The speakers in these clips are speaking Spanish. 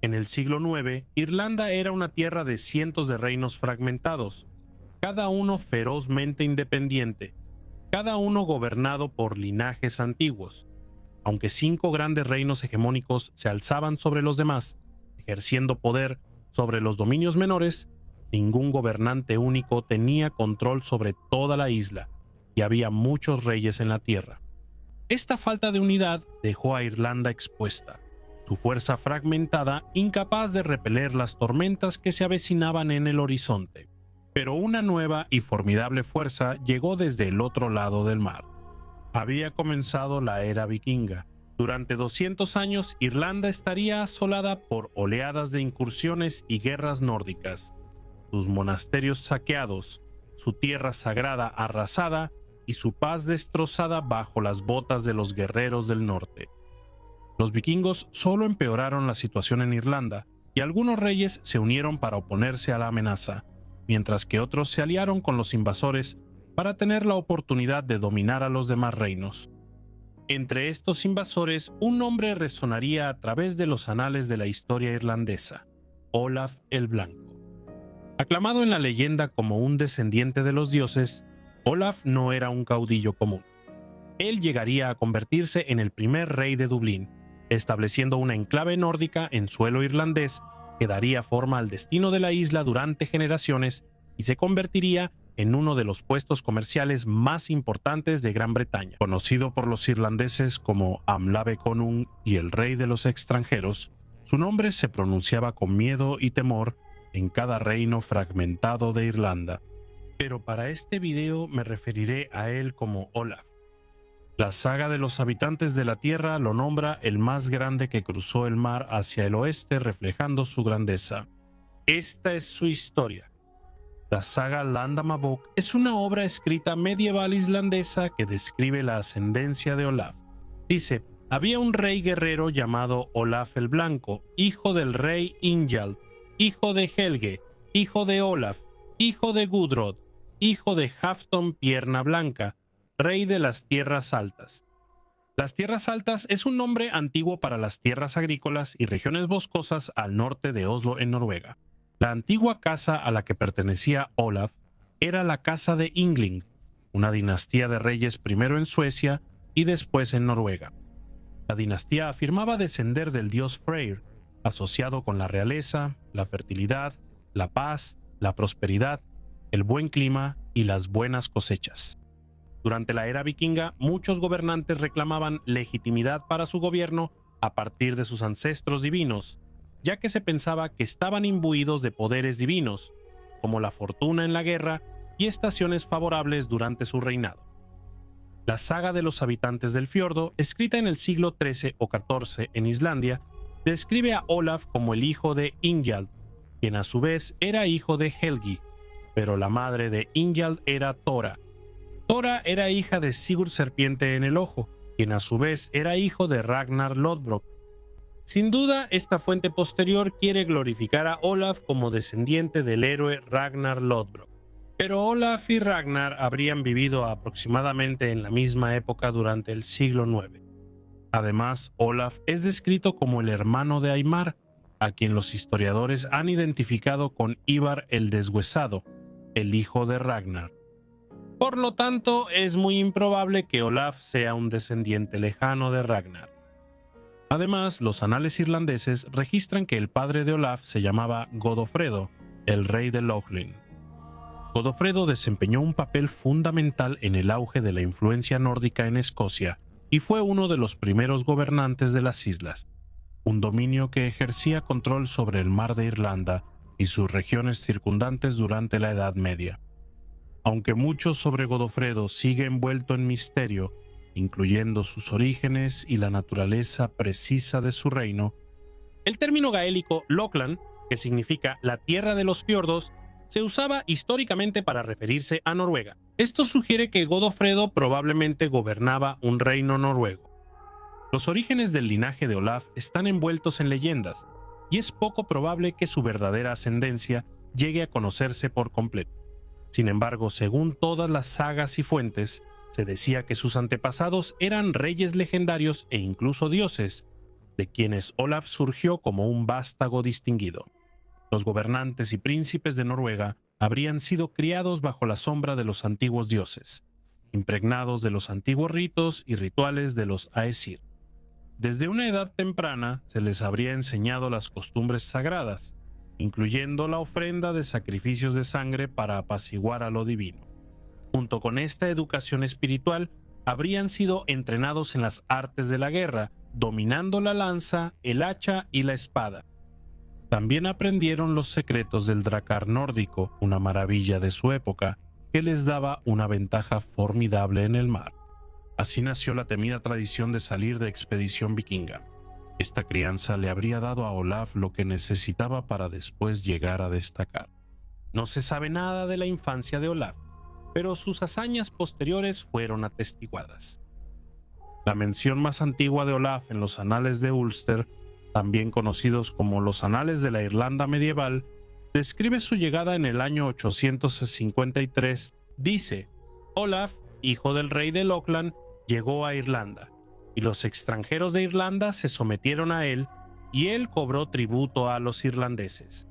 En el siglo IX, Irlanda era una tierra de cientos de reinos fragmentados, cada uno ferozmente independiente, cada uno gobernado por linajes antiguos. Aunque 5 grandes reinos hegemónicos se alzaban sobre los demás, ejerciendo poder sobre los dominios menores, ningún gobernante único tenía control sobre toda la isla, y había muchos reyes en la tierra. Esta falta de unidad dejó a Irlanda expuesta, su fuerza fragmentada, incapaz de repeler las tormentas que se avecinaban en el horizonte. Pero una nueva y formidable fuerza llegó desde el otro lado del mar. Había comenzado la era vikinga. Durante 200 años, Irlanda estaría asolada por oleadas de incursiones y guerras nórdicas, sus monasterios saqueados, su tierra sagrada arrasada y su paz destrozada bajo las botas de los guerreros del norte. Los vikingos solo empeoraron la situación en Irlanda, y algunos reyes se unieron para oponerse a la amenaza, mientras que otros se aliaron con los invasores para tener la oportunidad de dominar a los demás reinos. Entre estos invasores, un nombre resonaría a través de los anales de la historia irlandesa: Olaf el Blanco. Aclamado en la leyenda como un descendiente de los dioses, Olaf no era un caudillo común. Él llegaría a convertirse en el primer rey de Dublín, estableciendo una enclave nórdica en suelo irlandés que daría forma al destino de la isla durante generaciones y se convertiría en uno de los puestos comerciales más importantes de Gran Bretaña. Conocido por los irlandeses como Amlave Conung y el rey de los extranjeros, su nombre se pronunciaba con miedo y temor en cada reino fragmentado de Irlanda. Pero para este video me referiré a él como Olaf. La saga de los habitantes de la tierra lo nombra el más grande que cruzó el mar hacia el oeste, reflejando su grandeza. Esta es su historia. La saga Landnámabók es una obra escrita medieval islandesa que describe la ascendencia de Olaf. Dice: había un rey guerrero llamado Olaf el Blanco, hijo del rey Ingjald, hijo de Helge, hijo de Olaf, hijo de Gudrod, hijo de Halfdan Pierna Blanca, rey de las Tierras Altas. Las Tierras Altas es un nombre antiguo para las tierras agrícolas y regiones boscosas al norte de Oslo, en Noruega. La antigua casa a la que pertenecía Olaf era la casa de Yngling, una dinastía de reyes primero en Suecia y después en Noruega. La dinastía afirmaba descender del dios Freyr, asociado con la realeza, la fertilidad, la paz, la prosperidad, el buen clima y las buenas cosechas. Durante la era vikinga, muchos gobernantes reclamaban legitimidad para su gobierno a partir de sus ancestros divinos, ya que se pensaba que estaban imbuidos de poderes divinos, como la fortuna en la guerra y estaciones favorables durante su reinado. La saga de los habitantes del fiordo, escrita en el siglo XIII o XIV en Islandia, describe a Olaf como el hijo de Ingjald, quien a su vez era hijo de Helgi, pero la madre de Ingjald era Thora. Thora era hija de Sigurd Serpiente en el Ojo, quien a su vez era hijo de Ragnar Lodbrok. Sin duda, esta fuente posterior quiere glorificar a Olaf como descendiente del héroe Ragnar Lodbrok. Pero Olaf y Ragnar habrían vivido aproximadamente en la misma época durante el siglo IX. Además, Olaf es descrito como el hermano de Aimar, a quien los historiadores han identificado con Ivar el Deshuesado, el hijo de Ragnar. Por lo tanto, es muy improbable que Olaf sea un descendiente lejano de Ragnar. Además, los anales irlandeses registran que el padre de Olaf se llamaba Godofredo, el rey de Lochlin. Godofredo desempeñó un papel fundamental en el auge de la influencia nórdica en Escocia y fue uno de los primeros gobernantes de las islas, un dominio que ejercía control sobre el mar de Irlanda y sus regiones circundantes durante la Edad Media. Aunque mucho sobre Godofredo sigue envuelto en misterio, incluyendo sus orígenes y la naturaleza precisa de su reino, el término gaélico Lochlan, que significa la tierra de los fiordos, se usaba históricamente para referirse a Noruega. Esto sugiere que Godofredo probablemente gobernaba un reino noruego. Los orígenes del linaje de Olaf están envueltos en leyendas, y es poco probable que su verdadera ascendencia llegue a conocerse por completo. Sin embargo, según todas las sagas y fuentes, se decía que sus antepasados eran reyes legendarios e incluso dioses, de quienes Olaf surgió como un vástago distinguido. Los gobernantes y príncipes de Noruega habrían sido criados bajo la sombra de los antiguos dioses, impregnados de los antiguos ritos y rituales de los Aesir. Desde una edad temprana se les habría enseñado las costumbres sagradas, incluyendo la ofrenda de sacrificios de sangre para apaciguar a lo divino. Junto con esta educación espiritual, habrían sido entrenados en las artes de la guerra, dominando la lanza, el hacha y la espada. También aprendieron los secretos del dracar nórdico, una maravilla de su época, que les daba una ventaja formidable en el mar. Así nació la temida tradición de salir de expedición vikinga. Esta crianza le habría dado a Olaf lo que necesitaba para después llegar a destacar. No se sabe nada de la infancia de Olaf, pero sus hazañas posteriores fueron atestiguadas. La mención más antigua de Olaf en los anales de Ulster, también conocidos como los Anales de la Irlanda medieval, describe su llegada en el año 853. Dice: Olaf, hijo del rey de Lochlann, llegó a Irlanda, y los extranjeros de Irlanda se sometieron a él, y él cobró tributo a los irlandeses.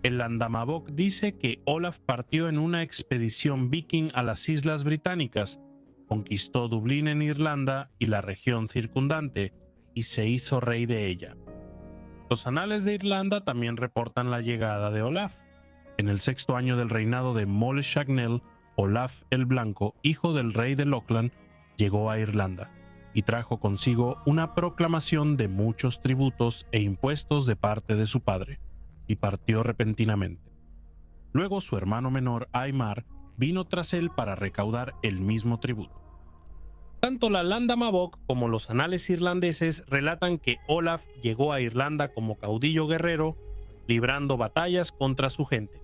El Landnámabók dice que Olaf partió en una expedición viking a las Islas Británicas, conquistó Dublín en Irlanda y la región circundante, y se hizo rey de ella. Los anales de Irlanda también reportan la llegada de Olaf. En el 6º año del reinado de Moll Shagnell, Olaf el Blanco, hijo del rey de Lochlann, llegó a Irlanda y trajo consigo una proclamación de muchos tributos e impuestos de parte de su padre, y partió repentinamente. Luego su hermano menor, Aimar, vino tras él para recaudar el mismo tributo. Tanto la Landnámabók como los anales irlandeses relatan que Olaf llegó a Irlanda como caudillo guerrero, librando batallas contra su gente.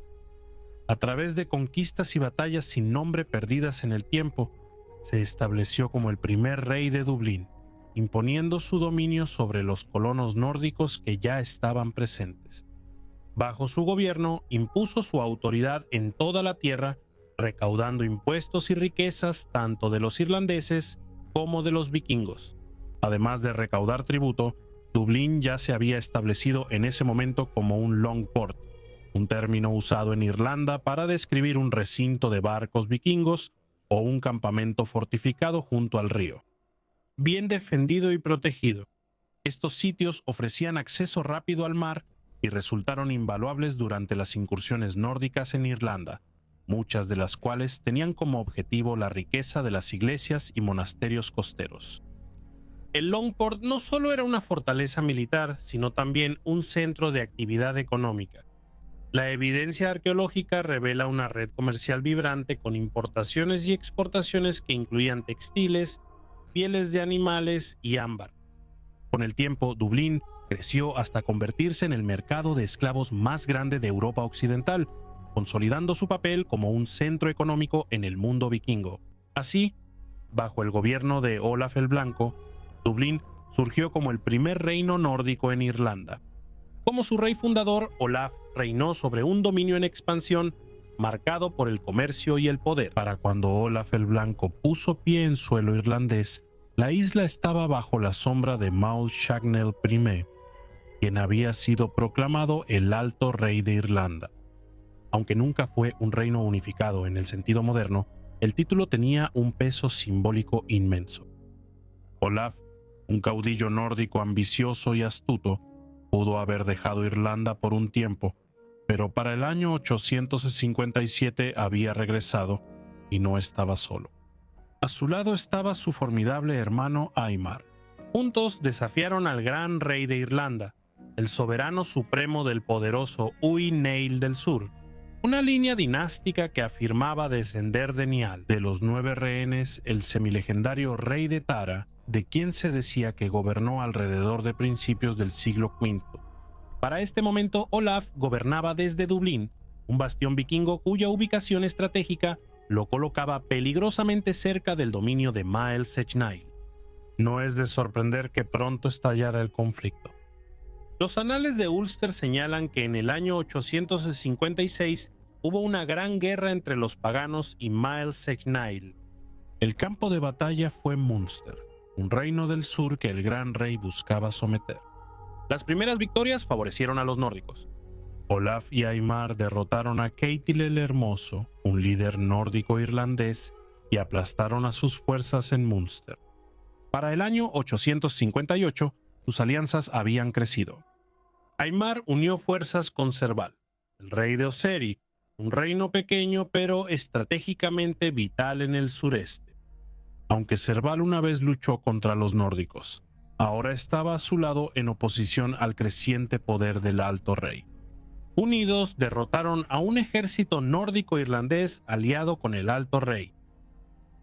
A través de conquistas y batallas sin nombre perdidas en el tiempo, se estableció como el primer rey de Dublín, imponiendo su dominio sobre los colonos nórdicos que ya estaban presentes. Bajo su gobierno, impuso su autoridad en toda la tierra, recaudando impuestos y riquezas tanto de los irlandeses como de los vikingos. Además de recaudar tributo, Dublín ya se había establecido en ese momento como un longport, un término usado en Irlanda para describir un recinto de barcos vikingos o un campamento fortificado junto al río. Bien defendido y protegido, estos sitios ofrecían acceso rápido al mar y resultaron invaluables durante las incursiones nórdicas en Irlanda, muchas de las cuales tenían como objetivo la riqueza de las iglesias y monasterios costeros. El Longport no solo era una fortaleza militar, sino también un centro de actividad económica. La evidencia arqueológica revela una red comercial vibrante con importaciones y exportaciones que incluían textiles, pieles de animales y ámbar. Con el tiempo, Dublín creció hasta convertirse en el mercado de esclavos más grande de Europa Occidental, consolidando su papel como un centro económico en el mundo vikingo. Así, bajo el gobierno de Olaf el Blanco, Dublín surgió como el primer reino nórdico en Irlanda. Como su rey fundador, Olaf reinó sobre un dominio en expansión marcado por el comercio y el poder. Para cuando Olaf el Blanco puso pie en suelo irlandés, la isla estaba bajo la sombra de Moll Shagnell I, quien había sido proclamado el Alto Rey de Irlanda. Aunque nunca fue un reino unificado en el sentido moderno, el título tenía un peso simbólico inmenso. Olaf, un caudillo nórdico ambicioso y astuto, pudo haber dejado Irlanda por un tiempo, pero para el año 857 había regresado y no estaba solo. A su lado estaba su formidable hermano Aimar. Juntos desafiaron al gran rey de Irlanda, el soberano supremo del poderoso Uí Néill del Sur, una línea dinástica que afirmaba descender de Niall. De los 9 rehenes, el semilegendario rey de Tara, de quien se decía que gobernó alrededor de principios del siglo V. Para este momento, Olaf gobernaba desde Dublín, un bastión vikingo cuya ubicación estratégica lo colocaba peligrosamente cerca del dominio de Máel Sechnaill. No es de sorprender que pronto estallara el conflicto. Los anales de Ulster señalan que en el año 856 hubo una gran guerra entre los paganos y Máel Sechnaill. El campo de batalla fue Munster, un reino del sur que el gran rey buscaba someter. Las primeras victorias favorecieron a los nórdicos. Olaf y Aimar derrotaron a Ketil el Hermoso, un líder nórdico irlandés, y aplastaron a sus fuerzas en Munster. Para el año 858, sus alianzas habían crecido. Aimar unió fuerzas con Serval, el rey de Oseri, un reino pequeño pero estratégicamente vital en el sureste. Aunque Serval una vez luchó contra los nórdicos, ahora estaba a su lado en oposición al creciente poder del Alto Rey. Unidos derrotaron a un ejército nórdico-irlandés aliado con el Alto Rey.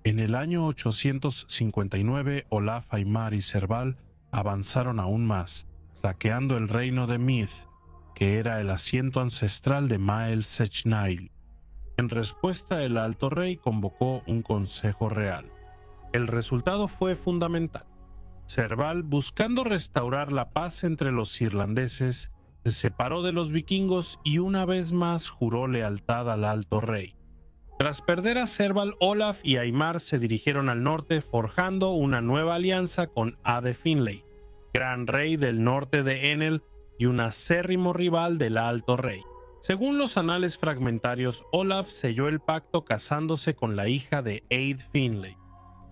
En el año 859, Olaf, Aimar y Serval avanzaron aún más, saqueando el reino de Meath, que era el asiento ancestral de Mael Sechnaill. En respuesta, el Alto Rey convocó un consejo real. El resultado fue fundamental. Serval, buscando restaurar la paz entre los irlandeses, se separó de los vikingos y una vez más juró lealtad al Alto Rey. Tras perder a Serval, Olaf y Aimar se dirigieron al norte forjando una nueva alianza con Ade Finlay, gran rey del norte de Enel y un acérrimo rival del Alto Rey. Según los anales fragmentarios, Olaf selló el pacto casándose con la hija de Eid Finlay.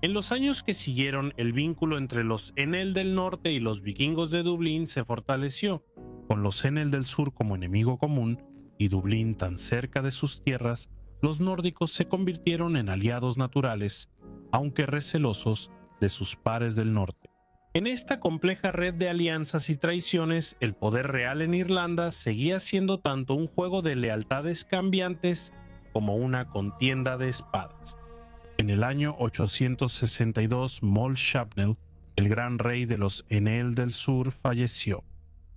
En los años que siguieron, el vínculo entre los Enel del norte y los vikingos de Dublín se fortaleció, con los Enel del sur como enemigo común y Dublín tan cerca de sus tierras. Los nórdicos se convirtieron en aliados naturales, aunque recelosos de sus pares del norte. En esta compleja red de alianzas y traiciones, el poder real en Irlanda seguía siendo tanto un juego de lealtades cambiantes como una contienda de espadas. En el año 862, Moll Shapnel, el gran rey de los Enel del sur, falleció.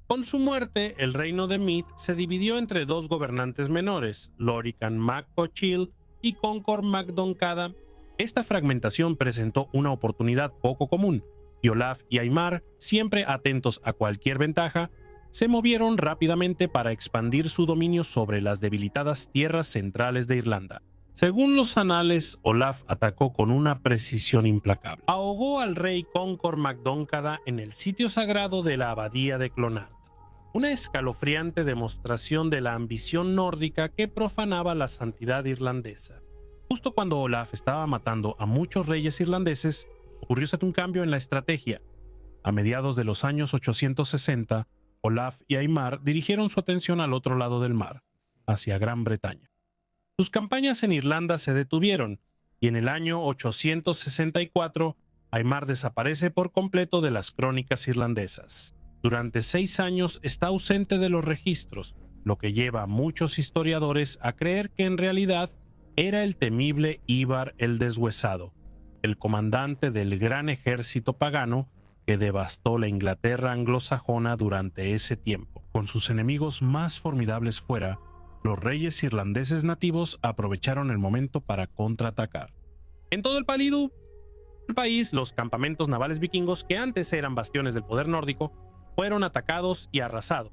Con su muerte, el reino de Meath se dividió entre dos gobernantes menores, Lorican mac Cochill y Concord mac Doncada. Esta fragmentación presentó una oportunidad poco común, y Olaf y Aimar, siempre atentos a cualquier ventaja, se movieron rápidamente para expandir su dominio sobre las debilitadas tierras centrales de Irlanda. Según los anales, Olaf atacó con una precisión implacable. Ahogó al rey Concord mac Doncada en el sitio sagrado de la abadía de Clonard. Una escalofriante demostración de la ambición nórdica que profanaba la santidad irlandesa. Justo cuando Olaf estaba matando a muchos reyes irlandeses, ocurrió un cambio en la estrategia. A mediados de los años 860, Olaf y Aimar dirigieron su atención al otro lado del mar, hacia Gran Bretaña. Sus campañas en Irlanda se detuvieron, y en el año 864, Aimar desaparece por completo de las crónicas irlandesas. Durante 6 años está ausente de los registros, lo que lleva a muchos historiadores a creer que en realidad era el temible Ivar el Deshuesado, el comandante del gran ejército pagano que devastó la Inglaterra anglosajona durante ese tiempo. Con sus enemigos más formidables fuera, los reyes irlandeses nativos aprovecharon el momento para contraatacar. En todo el país, los campamentos navales vikingos, que antes eran bastiones del poder nórdico, fueron atacados y arrasados.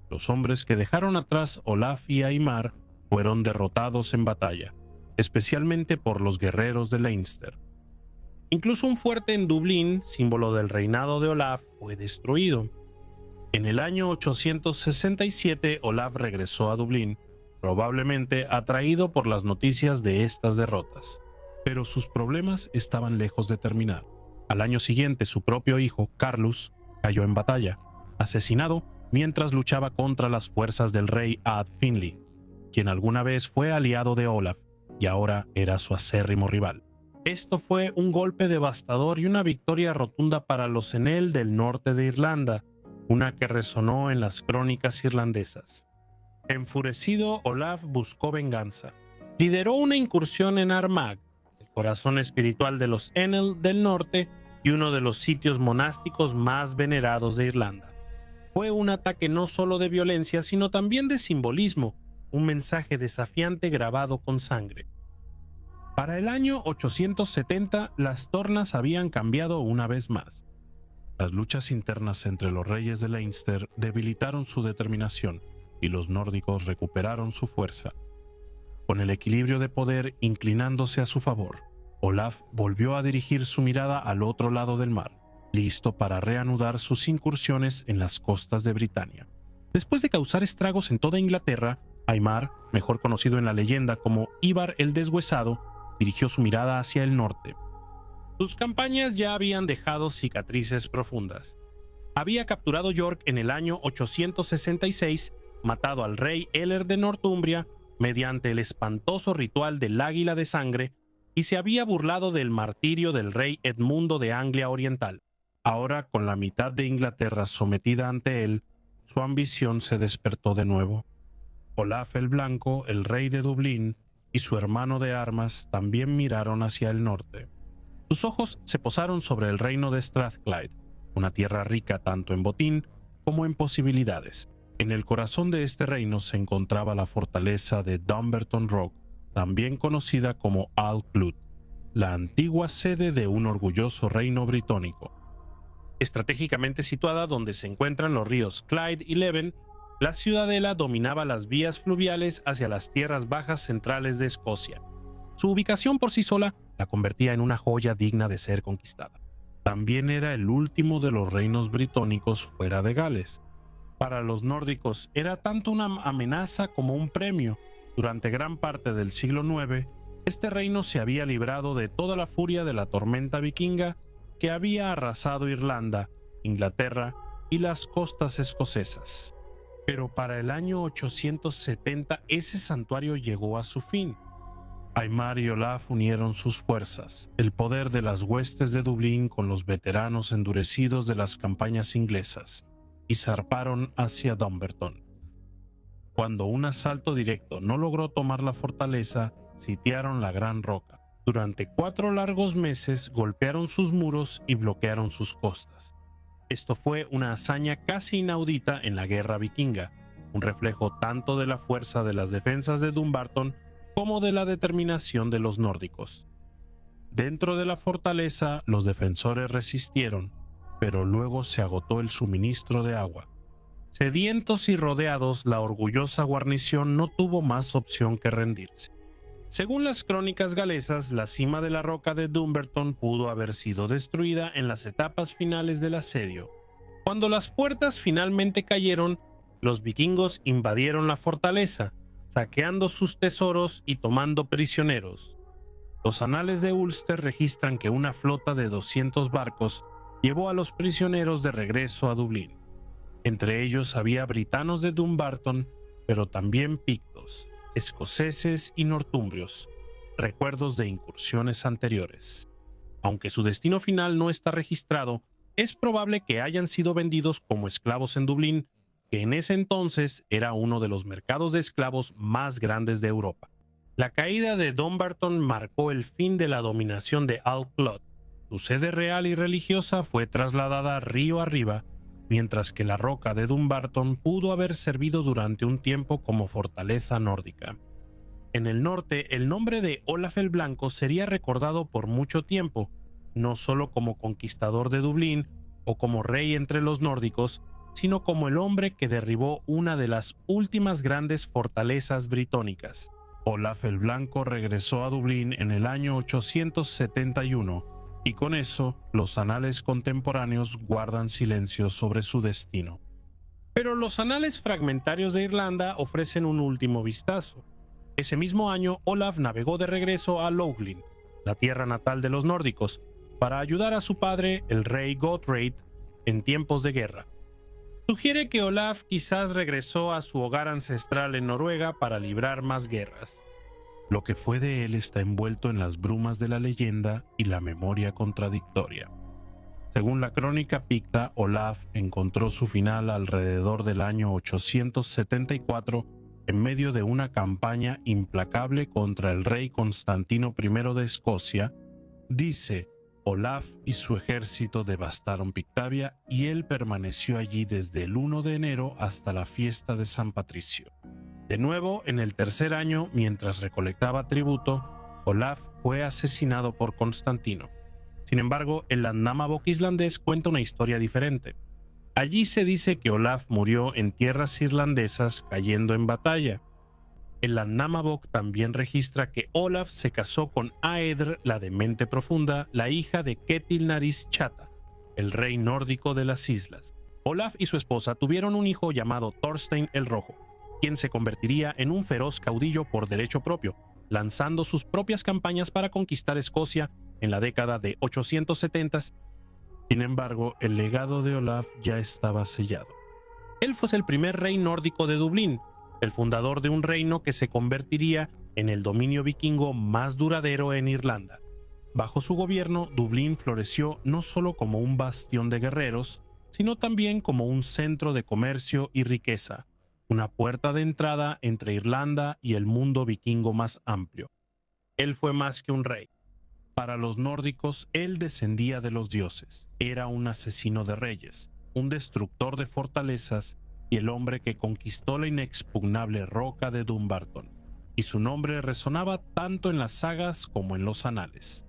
Los hombres que dejaron atrás Olaf y Aimar fueron derrotados en batalla, especialmente por los guerreros de Leinster. Incluso un fuerte en Dublín, símbolo del reinado de Olaf, fue destruido. En el año 867, Olaf regresó a Dublín, probablemente atraído por las noticias de estas derrotas. Pero sus problemas estaban lejos de terminar. Al año siguiente, su propio hijo, Carlus, cayó en batalla, asesinado mientras luchaba contra las fuerzas del rey Ad Finlay, quien alguna vez fue aliado de Olaf y ahora era su acérrimo rival. Esto fue un golpe devastador y una victoria rotunda para los Enel del norte de Irlanda, una que resonó en las crónicas irlandesas. Enfurecido, Olaf buscó venganza. Lideró una incursión en Armagh, el corazón espiritual de los Enel del norte y uno de los sitios monásticos más venerados de Irlanda. Fue un ataque no solo de violencia, sino también de simbolismo, un mensaje desafiante grabado con sangre. Para el año 870, las tornas habían cambiado una vez más. Las luchas internas entre los reyes de Leinster debilitaron su determinación y los nórdicos recuperaron su fuerza, con el equilibrio de poder inclinándose a su favor. Olaf volvió a dirigir su mirada al otro lado del mar, listo para reanudar sus incursiones en las costas de Britania. Después de causar estragos en toda Inglaterra, Aimar, mejor conocido en la leyenda como Ivar el Deshuesado, dirigió su mirada hacia el norte. Sus campañas ya habían dejado cicatrices profundas. Había capturado York en el año 866, matado al rey Eler de Northumbria mediante el espantoso ritual del águila de sangre y se había burlado del martirio del rey Edmundo de Anglia Oriental. Ahora, con la mitad de Inglaterra sometida ante él, su ambición se despertó de nuevo. Olaf el Blanco, el rey de Dublín, y su hermano de armas también miraron hacia el norte. Sus ojos se posaron sobre el reino de Strathclyde, una tierra rica tanto en botín como en posibilidades. En el corazón de este reino se encontraba la fortaleza de Dumbarton Rock, también conocida como Al-Clwyd, la antigua sede de un orgulloso reino britónico. Estratégicamente situada donde se encuentran los ríos Clyde y Leven, la ciudadela dominaba las vías fluviales hacia las tierras bajas centrales de Escocia. Su ubicación por sí sola la convertía en una joya digna de ser conquistada. También era el último de los reinos británicos fuera de Gales. Para los nórdicos era tanto una amenaza como un premio. Durante gran parte del siglo IX, este reino se había librado de toda la furia de la tormenta vikinga que había arrasado Irlanda, Inglaterra y las costas escocesas. Pero para el año 870 ese santuario llegó a su fin. Aimar y Olaf unieron sus fuerzas, el poder de las huestes de Dublín con los veteranos endurecidos de las campañas inglesas, y zarparon hacia Dumbarton. Cuando un asalto directo no logró tomar la fortaleza, sitiaron la Gran Roca. Durante 4 largos meses golpearon sus muros y bloquearon sus costas. Esto fue una hazaña casi inaudita en la guerra vikinga, un reflejo tanto de la fuerza de las defensas de Dumbarton como de la determinación de los nórdicos. Dentro de la fortaleza, los defensores resistieron, pero luego se agotó el suministro de agua. Sedientos y rodeados, la orgullosa guarnición no tuvo más opción que rendirse. Según las crónicas galesas, la cima de la roca de Dumbarton pudo haber sido destruida en las etapas finales del asedio. Cuando las puertas finalmente cayeron, los vikingos invadieron la fortaleza, saqueando sus tesoros y tomando prisioneros. Los anales de Ulster registran que una flota de 200 barcos llevó a los prisioneros de regreso a Dublín. Entre ellos había britanos de Dumbarton, pero también pictos, escoceses y nortumbrios, recuerdos de incursiones anteriores. Aunque su destino final no está registrado, es probable que hayan sido vendidos como esclavos en Dublín, que en ese entonces era uno de los mercados de esclavos más grandes de Europa. La caída de Dumbarton marcó el fin de la dominación de Al-Clwyd. Su sede real y religiosa fue trasladada río arriba, mientras que la roca de Dumbarton pudo haber servido durante un tiempo como fortaleza nórdica. En el norte, el nombre de Olaf el Blanco sería recordado por mucho tiempo, no solo como conquistador de Dublín o como rey entre los nórdicos, sino como el hombre que derribó una de las últimas grandes fortalezas britónicas. Olaf el Blanco regresó a Dublín en el año 871, y con eso los anales contemporáneos guardan silencio sobre su destino. Pero los anales fragmentarios de Irlanda ofrecen un último vistazo. Ese mismo año, Olaf navegó de regreso a Loughlin, la tierra natal de los nórdicos, para ayudar a su padre, el rey Gotthard, en tiempos de guerra. Sugiere que Olaf quizás regresó a su hogar ancestral en Noruega para librar más guerras. Lo que fue de él está envuelto en las brumas de la leyenda y la memoria contradictoria. Según la crónica picta, Olaf encontró su final alrededor del año 874 en medio de una campaña implacable contra el rey Constantino I de Escocia. Dice: Olaf y su ejército devastaron Pictavia y él permaneció allí desde el 1 de enero hasta la fiesta de San Patricio. De nuevo, en el tercer año, mientras recolectaba tributo, Olaf fue asesinado por Constantino. Sin embargo, el Landnámabók islandés cuenta una historia diferente. Allí se dice que Olaf murió en tierras irlandesas cayendo en batalla. El Landnámabók también registra que Olaf se casó con Aedr la de mente profunda, la hija de Ketil Nariz Chata, el rey nórdico de las islas. Olaf y su esposa tuvieron un hijo llamado Thorstein el Rojo, quien se convertiría en un feroz caudillo por derecho propio, lanzando sus propias campañas para conquistar Escocia en la década de 870. Sin embargo, el legado de Olaf ya estaba sellado. Él fue el primer rey nórdico de Dublín, el fundador de un reino que se convertiría en el dominio vikingo más duradero en Irlanda. Bajo su gobierno, Dublín floreció no solo como un bastión de guerreros, sino también como un centro de comercio y riqueza, una puerta de entrada entre Irlanda y el mundo vikingo más amplio. Él fue más que un rey. Para los nórdicos, él descendía de los dioses, era un asesino de reyes, un destructor de fortalezas y el hombre que conquistó la inexpugnable roca de Dumbarton, y su nombre resonaba tanto en las sagas como en los anales.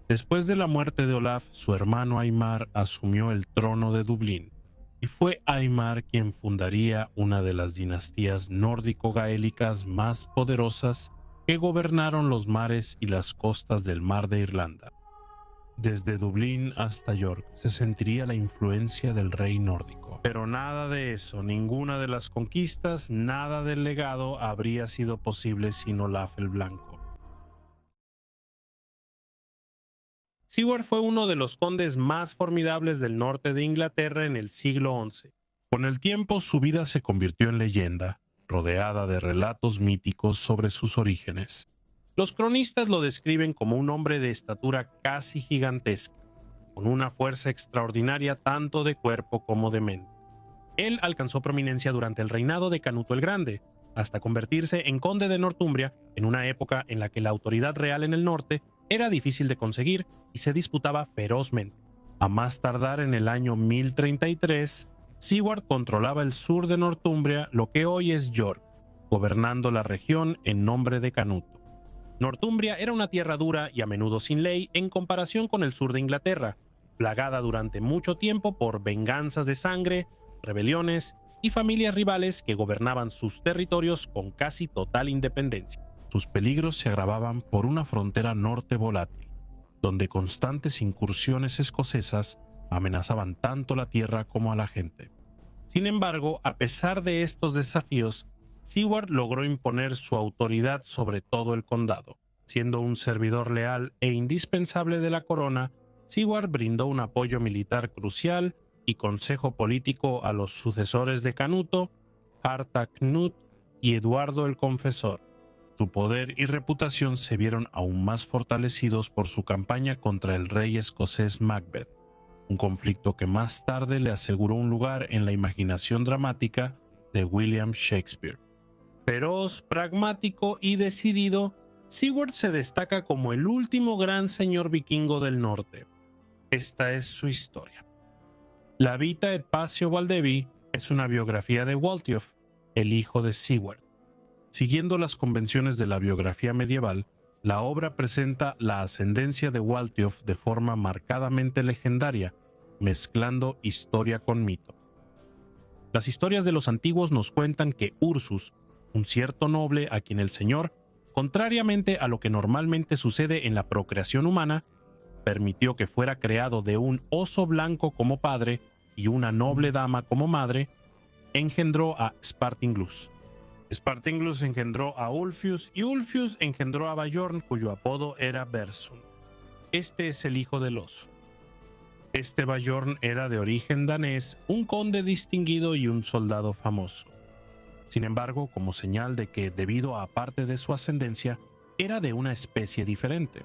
Después de la muerte de Olaf, su hermano Aimar asumió el trono de Dublín, y fue Aimar quien fundaría una de las dinastías nórdico-gaélicas más poderosas que gobernaron los mares y las costas del mar de Irlanda. Desde Dublín hasta York se sentiría la influencia del rey nórdico. Pero nada de eso, ninguna de las conquistas, nada del legado habría sido posible sin Olaf el Blanco. Sigurd fue uno de los condes más formidables del norte de Inglaterra en el siglo XI. Con el tiempo su vida se convirtió en leyenda, rodeada de relatos míticos sobre sus orígenes. Los cronistas lo describen como un hombre de estatura casi gigantesca, con una fuerza extraordinaria tanto de cuerpo como de mente. Él alcanzó prominencia durante el reinado de Canuto el Grande, hasta convertirse en conde de Northumbria en una época en la que la autoridad real en el norte era difícil de conseguir y se disputaba ferozmente. A más tardar en el año 1033, Sigurd controlaba el sur de Northumbria, lo que hoy es York, gobernando la región en nombre de Canuto. Northumbria era una tierra dura y a menudo sin ley en comparación con el sur de Inglaterra, plagada durante mucho tiempo por venganzas de sangre, rebeliones y familias rivales que gobernaban sus territorios con casi total independencia. Sus peligros se agravaban por una frontera norte volátil, donde constantes incursiones escocesas amenazaban tanto la tierra como a la gente. Sin embargo, a pesar de estos desafíos, Sigurd logró imponer su autoridad sobre todo el condado. Siendo un servidor leal e indispensable de la corona, Sigurd brindó un apoyo militar crucial y consejo político a los sucesores de Canuto, Harta Knut y Eduardo el Confesor. Su poder y reputación se vieron aún más fortalecidos por su campaña contra el rey escocés Macbeth, un conflicto que más tarde le aseguró un lugar en la imaginación dramática de William Shakespeare. Feroz, pragmático y decidido, Sigurd se destaca como el último gran señor vikingo del norte. Esta es su historia. La Vita et Passio Waldevi es una biografía de Waltheof, el hijo de Sigurd. Siguiendo las convenciones de la biografía medieval, la obra presenta la ascendencia de Waltheof de forma marcadamente legendaria, mezclando historia con mito. Las historias de los antiguos nos cuentan que Ursus, un cierto noble a quien el Señor, contrariamente a lo que normalmente sucede en la procreación humana, permitió que fuera creado de un oso blanco como padre y una noble dama como madre, engendró a Spartinglus. Spartinglus engendró a Ulfius y Ulfius engendró a Bjorn, cuyo apodo era Bersun. Este es el hijo del oso. Este Bjorn era de origen danés, un conde distinguido y un soldado famoso. Sin embargo, como señal de que, debido a parte de su ascendencia, era de una especie diferente,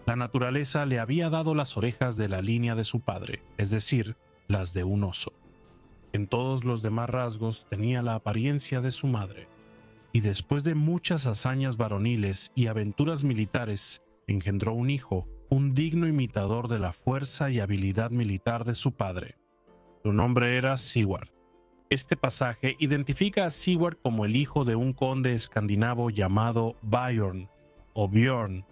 la naturaleza le había dado las orejas de la línea de su padre, es decir, las de un oso. En todos los demás rasgos tenía la apariencia de su madre, y después de muchas hazañas varoniles y aventuras militares, engendró un hijo, un digno imitador de la fuerza y habilidad militar de su padre. Su nombre era Sigurd. Este pasaje identifica a Sigurd como el hijo de un conde escandinavo llamado Bjorn o Bjorn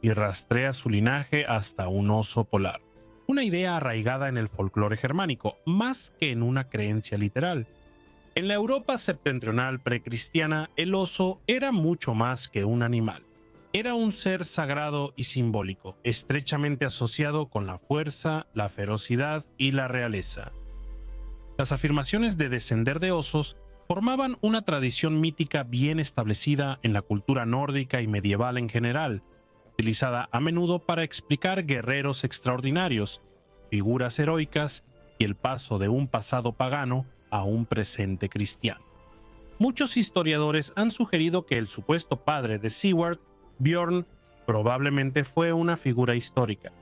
y rastrea su linaje hasta un oso polar. Una idea arraigada en el folclore germánico, más que en una creencia literal. En la Europa septentrional precristiana, el oso era mucho más que un animal. Era un ser sagrado y simbólico, estrechamente asociado con la fuerza, la ferocidad y la realeza. Las afirmaciones de descender de osos formaban una tradición mítica bien establecida en la cultura nórdica y medieval en general, utilizada a menudo para explicar guerreros extraordinarios, figuras heroicas y el paso de un pasado pagano a un presente cristiano. Muchos historiadores han sugerido que el supuesto padre de Sigurd, Björn, probablemente fue una figura histórica.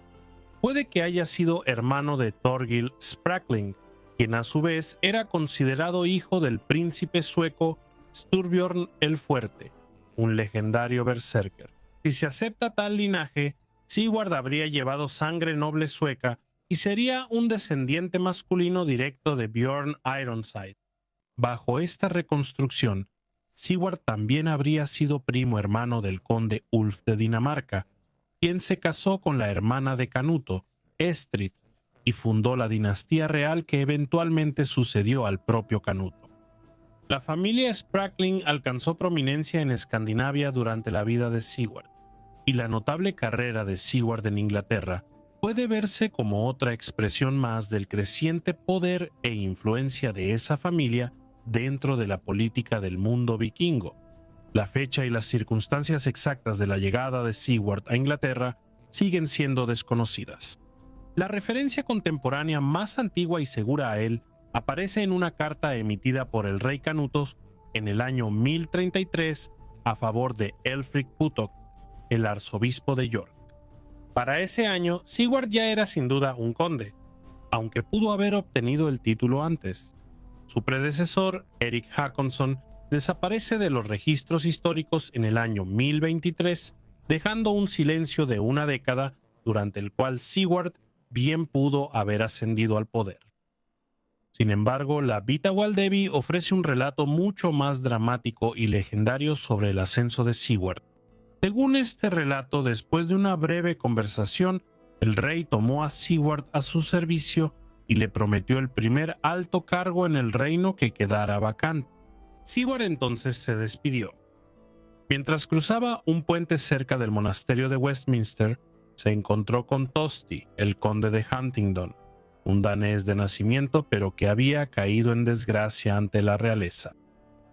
Puede que haya sido hermano de Thorgil Sprakling, quien a su vez era considerado hijo del príncipe sueco Styrbjörn el Fuerte, un legendario berserker. Si se acepta tal linaje, Sigurd habría llevado sangre noble sueca y sería un descendiente masculino directo de Björn Ironside. Bajo esta reconstrucción, Sigurd también habría sido primo hermano del conde Ulf de Dinamarca, quien se casó con la hermana de Canuto, Estrid, y fundó la dinastía real que eventualmente sucedió al propio Canuto. La familia Sprakling alcanzó prominencia en Escandinavia durante la vida de Sigurd, y la notable carrera de Sigurd en Inglaterra puede verse como otra expresión más del creciente poder e influencia de esa familia dentro de la política del mundo vikingo. La fecha y las circunstancias exactas de la llegada de Sigurd a Inglaterra siguen siendo desconocidas. La referencia contemporánea más antigua y segura a él aparece en una carta emitida por el rey Canutos en el año 1033 a favor de Elfric Puthoq, el arzobispo de York. Para ese año, Sigurd ya era sin duda un conde, aunque pudo haber obtenido el título antes. Su predecesor, Erik Håkonsson, desaparece de los registros históricos en el año 1023, dejando un silencio de una década durante el cual Sigurd bien pudo haber ascendido al poder. Sin embargo, la Vita Waldevi ofrece un relato mucho más dramático y legendario sobre el ascenso de Sigurd. Según este relato, después de una breve conversación, el rey tomó a Sigurd a su servicio y le prometió el primer alto cargo en el reino que quedara vacante. Sigurd entonces se despidió. Mientras cruzaba un puente cerca del monasterio de Westminster, se encontró con Tosti, el conde de Huntingdon, un danés de nacimiento pero que había caído en desgracia ante la realeza.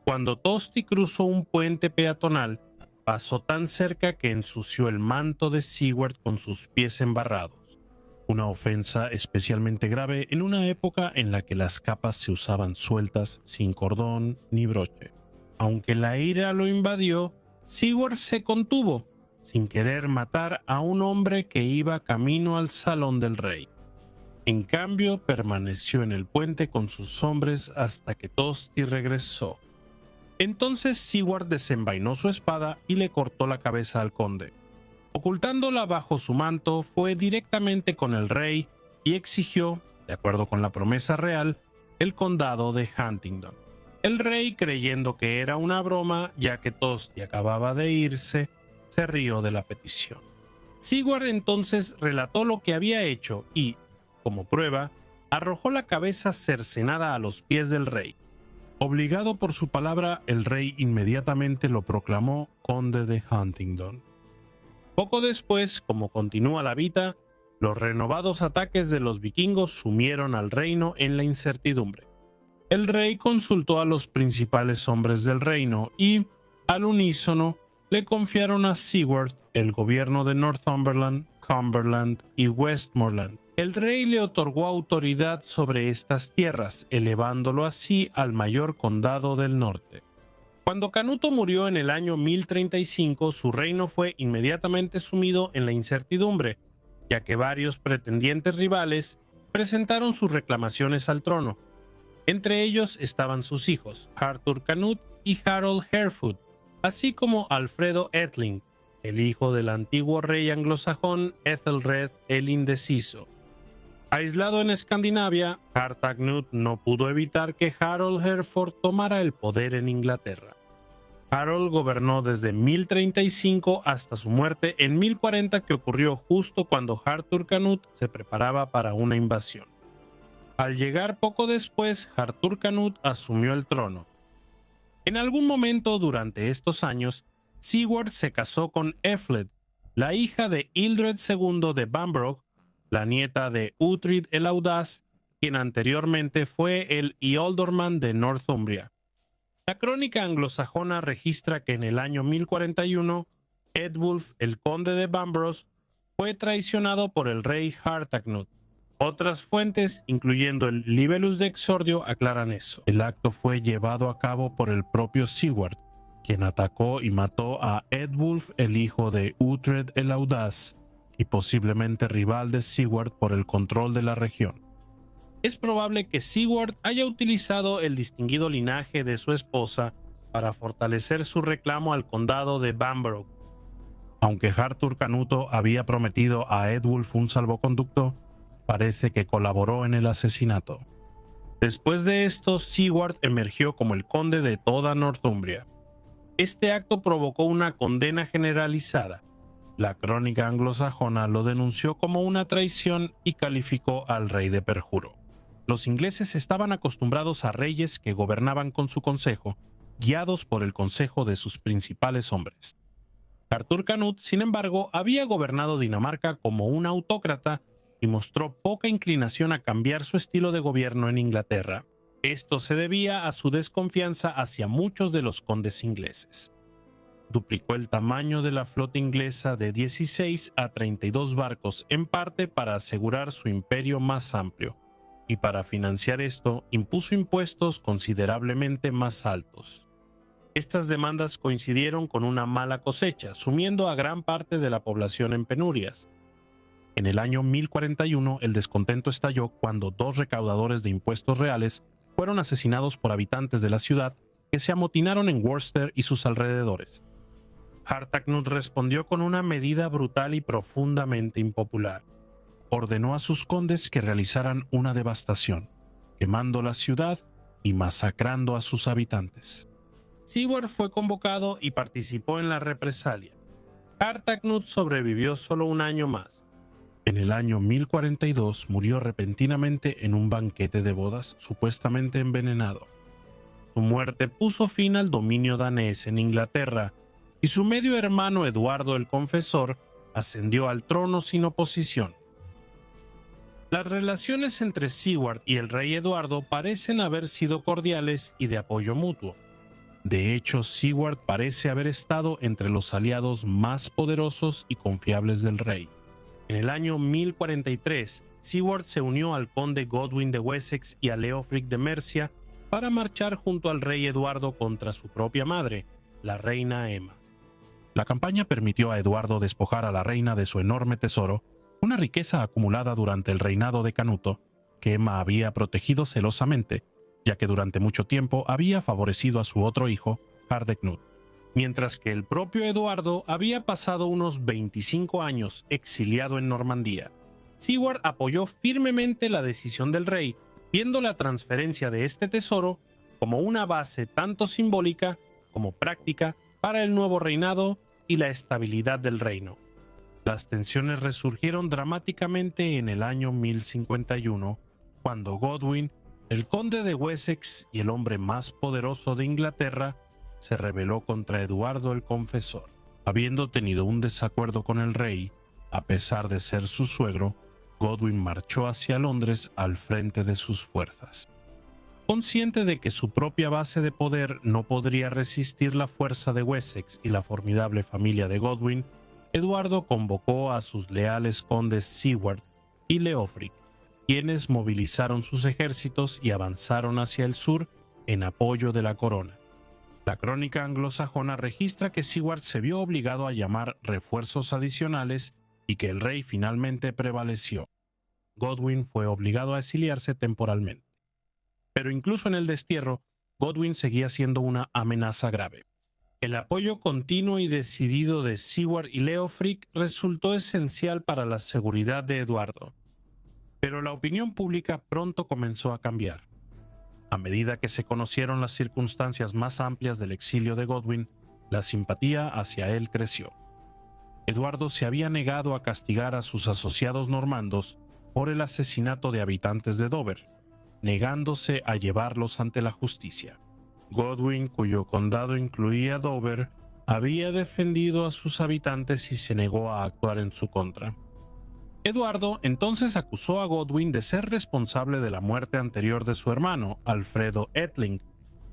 Cuando Tosti cruzó un puente peatonal, pasó tan cerca que ensució el manto de Sigurd con sus pies embarrados, una ofensa especialmente grave en una época en la que las capas se usaban sueltas, sin cordón ni broche. Aunque la ira lo invadió, Sigurd se contuvo, sin querer matar a un hombre que iba camino al salón del rey. En cambio, permaneció en el puente con sus hombres hasta que Tosti regresó. Entonces Sigurd desenvainó su espada y le cortó la cabeza al conde. Ocultándola bajo su manto, fue directamente con el rey y exigió, de acuerdo con la promesa real, el condado de Huntingdon. El rey, creyendo que era una broma, ya que Tosti acababa de irse, se rió de la petición. Sigurd entonces relató lo que había hecho y, como prueba, arrojó la cabeza cercenada a los pies del rey. Obligado por su palabra, el rey inmediatamente lo proclamó conde de Huntingdon. Poco después, como continúa la Vita, los renovados ataques de los vikingos sumieron al reino en la incertidumbre. El rey consultó a los principales hombres del reino y, al unísono, le confiaron a Sigurd el gobierno de Northumberland, Cumberland y Westmoreland. El rey le otorgó autoridad sobre estas tierras, elevándolo así al mayor condado del norte. Cuando Canuto murió en el año 1035, su reino fue inmediatamente sumido en la incertidumbre, ya que varios pretendientes rivales presentaron sus reclamaciones al trono. Entre ellos estaban sus hijos, Arthur Canute y Harold Harefoot, así como Alfredo Edling, el hijo del antiguo rey anglosajón Ethelred el Indeciso. Aislado en Escandinavia, Harthacnut no pudo evitar que Harold Hereford tomara el poder en Inglaterra. Harold gobernó desde 1035 hasta su muerte en 1040, que ocurrió justo cuando Arthur Canute se preparaba para una invasión. Al llegar poco después, Harthur Canute asumió el trono. En algún momento durante estos años, Siward se casó con Efled, la hija de Ildred II de Bamborough, la nieta de Uhtred el Audaz, quien anteriormente fue el Ealdorman de Northumbria. La crónica anglosajona registra que en el año 1041, Eadwulf, el conde de Bamborough, fue traicionado por el rey Harthacnut. Otras fuentes, incluyendo el Libellus de Exordio, aclaran eso. El acto fue llevado a cabo por el propio Siward, quien atacó y mató a Eadwulf, el hijo de Uhtred el Audaz, y posiblemente rival de Siward por el control de la región. Es probable que Siward haya utilizado el distinguido linaje de su esposa para fortalecer su reclamo al condado de Bamborough. Aunque Harthur Canuto había prometido a Eadwulf un salvoconducto, parece que colaboró en el asesinato. Después de esto, Siward emergió como el conde de toda Northumbria. Este acto provocó una condena generalizada. La crónica anglosajona lo denunció como una traición y calificó al rey de perjuro. Los ingleses estaban acostumbrados a reyes que gobernaban con su consejo, guiados por el consejo de sus principales hombres. Harthur Canute, sin embargo, había gobernado Dinamarca como un autócrata y mostró poca inclinación a cambiar su estilo de gobierno en Inglaterra. Esto se debía a su desconfianza hacia muchos de los condes ingleses. Duplicó el tamaño de la flota inglesa de 16 a 32 barcos, en parte para asegurar su imperio más amplio, y para financiar esto impuso impuestos considerablemente más altos. Estas demandas coincidieron con una mala cosecha, sumiendo a gran parte de la población en penurias. En el año 1041 el descontento estalló cuando 2 recaudadores de impuestos reales fueron asesinados por habitantes de la ciudad que se amotinaron en Worcester y sus alrededores. Harthacnut respondió con una medida brutal y profundamente impopular. Ordenó a sus condes que realizaran una devastación, quemando la ciudad y masacrando a sus habitantes. Siward fue convocado y participó en la represalia. Harthacnut sobrevivió solo un año más. En el año 1042 murió repentinamente en un banquete de bodas, supuestamente envenenado. Su muerte puso fin al dominio danés en Inglaterra y su medio hermano Eduardo el Confesor ascendió al trono sin oposición. Las relaciones entre Siward y el rey Eduardo parecen haber sido cordiales y de apoyo mutuo. De hecho, Siward parece haber estado entre los aliados más poderosos y confiables del rey. En el año 1043, Siward se unió al conde Godwin de Wessex y a Leofric de Mercia para marchar junto al rey Eduardo contra su propia madre, la reina Emma. La campaña permitió a Eduardo despojar a la reina de su enorme tesoro, una riqueza acumulada durante el reinado de Canuto, que Emma había protegido celosamente, ya que durante mucho tiempo había favorecido a su otro hijo, Harthacnut. Mientras que el propio Eduardo había pasado unos 25 años exiliado en Normandía. Siward apoyó firmemente la decisión del rey, viendo la transferencia de este tesoro como una base tanto simbólica como práctica para el nuevo reinado y la estabilidad del reino. Las tensiones resurgieron dramáticamente en el año 1051, cuando Godwin, el conde de Wessex y el hombre más poderoso de Inglaterra, se rebeló contra Eduardo el Confesor. Habiendo tenido un desacuerdo con el rey, a pesar de ser su suegro, Godwin marchó hacia Londres al frente de sus fuerzas. Consciente de que su propia base de poder no podría resistir la fuerza de Wessex y la formidable familia de Godwin, Eduardo convocó a sus leales condes Siward y Leofric, quienes movilizaron sus ejércitos y avanzaron hacia el sur en apoyo de la corona. La crónica anglosajona registra que Siward se vio obligado a llamar refuerzos adicionales y que el rey finalmente prevaleció. Godwin fue obligado a exiliarse temporalmente. Pero incluso en el destierro, Godwin seguía siendo una amenaza grave. El apoyo continuo y decidido de Siward y Leofric resultó esencial para la seguridad de Eduardo. Pero la opinión pública pronto comenzó a cambiar. A medida que se conocieron las circunstancias más amplias del exilio de Godwin, la simpatía hacia él creció. Eduardo se había negado a castigar a sus asociados normandos por el asesinato de habitantes de Dover, negándose a llevarlos ante la justicia. Godwin, cuyo condado incluía Dover, había defendido a sus habitantes y se negó a actuar en su contra. Eduardo entonces acusó a Godwin de ser responsable de la muerte anterior de su hermano, Alfredo Edling,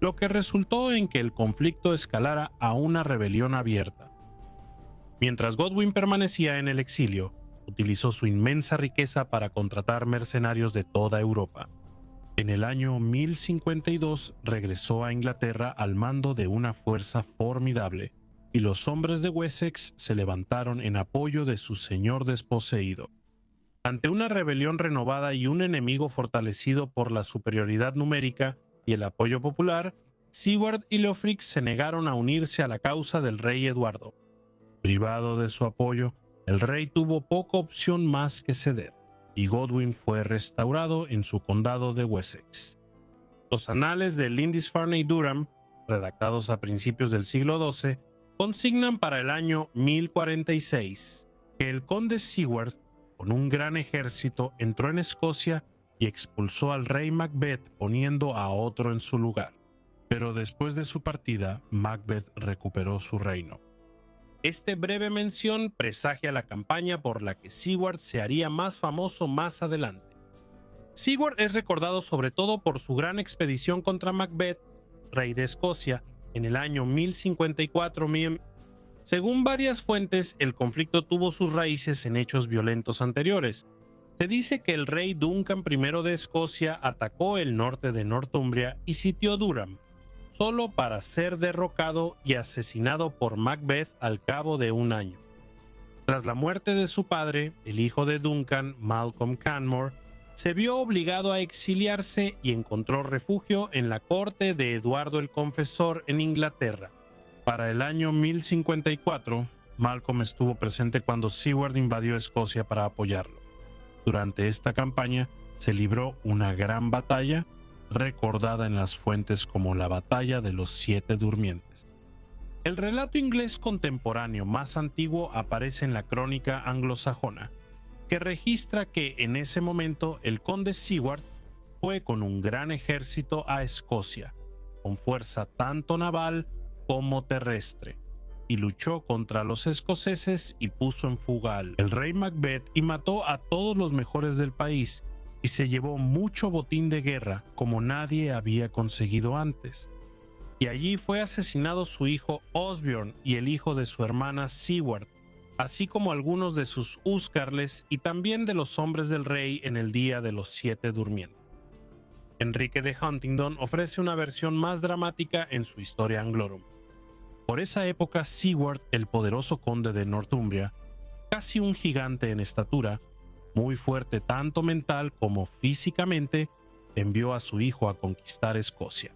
lo que resultó en que el conflicto escalara a una rebelión abierta. Mientras Godwin permanecía en el exilio, utilizó su inmensa riqueza para contratar mercenarios de toda Europa. En el año 1052 regresó a Inglaterra al mando de una fuerza formidable, y los hombres de Wessex se levantaron en apoyo de su señor desposeído. Ante una rebelión renovada y un enemigo fortalecido por la superioridad numérica y el apoyo popular, Siward y Leofric se negaron a unirse a la causa del rey Eduardo. Privado de su apoyo, el rey tuvo poca opción más que ceder, y Godwin fue restaurado en su condado de Wessex. Los anales de Lindisfarne y Durham, redactados a principios del siglo XII, consignan para el año 1046 que el conde Siward, con un gran ejército, entró en Escocia y expulsó al rey Macbeth poniendo a otro en su lugar. Pero después de su partida, Macbeth recuperó su reino. Esta breve mención presagia la campaña por la que Siward se haría más famoso más adelante. Siward es recordado sobre todo por su gran expedición contra Macbeth, rey de Escocia, en el año 1054. Según varias fuentes, el conflicto tuvo sus raíces en hechos violentos anteriores. Se dice que el rey Duncan I de Escocia atacó el norte de Northumbria y sitió Durham, solo para ser derrocado y asesinado por Macbeth al cabo de un año. Tras la muerte de su padre, el hijo de Duncan, Malcolm Canmore, se vio obligado a exiliarse y encontró refugio en la corte de Eduardo el Confesor en Inglaterra. Para el año 1054, Malcolm estuvo presente cuando Siward invadió Escocia para apoyarlo. Durante esta campaña se libró una gran batalla, recordada en las fuentes como la Batalla de los Siete Durmientes. El relato inglés contemporáneo más antiguo aparece en la crónica anglosajona, que registra que en ese momento el conde Siward fue con un gran ejército a Escocia, con fuerza tanto naval como terrestre, y luchó contra los escoceses y puso en fuga al rey Macbeth y mató a todos los mejores del país, y se llevó mucho botín de guerra como nadie había conseguido antes. Y allí fue asesinado su hijo Osbjorn y el hijo de su hermana Siward, así como algunos de sus húscarles y también de los hombres del rey en el día de los Siete Durmientes. Enrique de Huntingdon ofrece una versión más dramática en su Historia Anglorum. Por esa época, Siward, el poderoso conde de Northumbria, casi un gigante en estatura, muy fuerte tanto mental como físicamente, envió a su hijo a conquistar Escocia.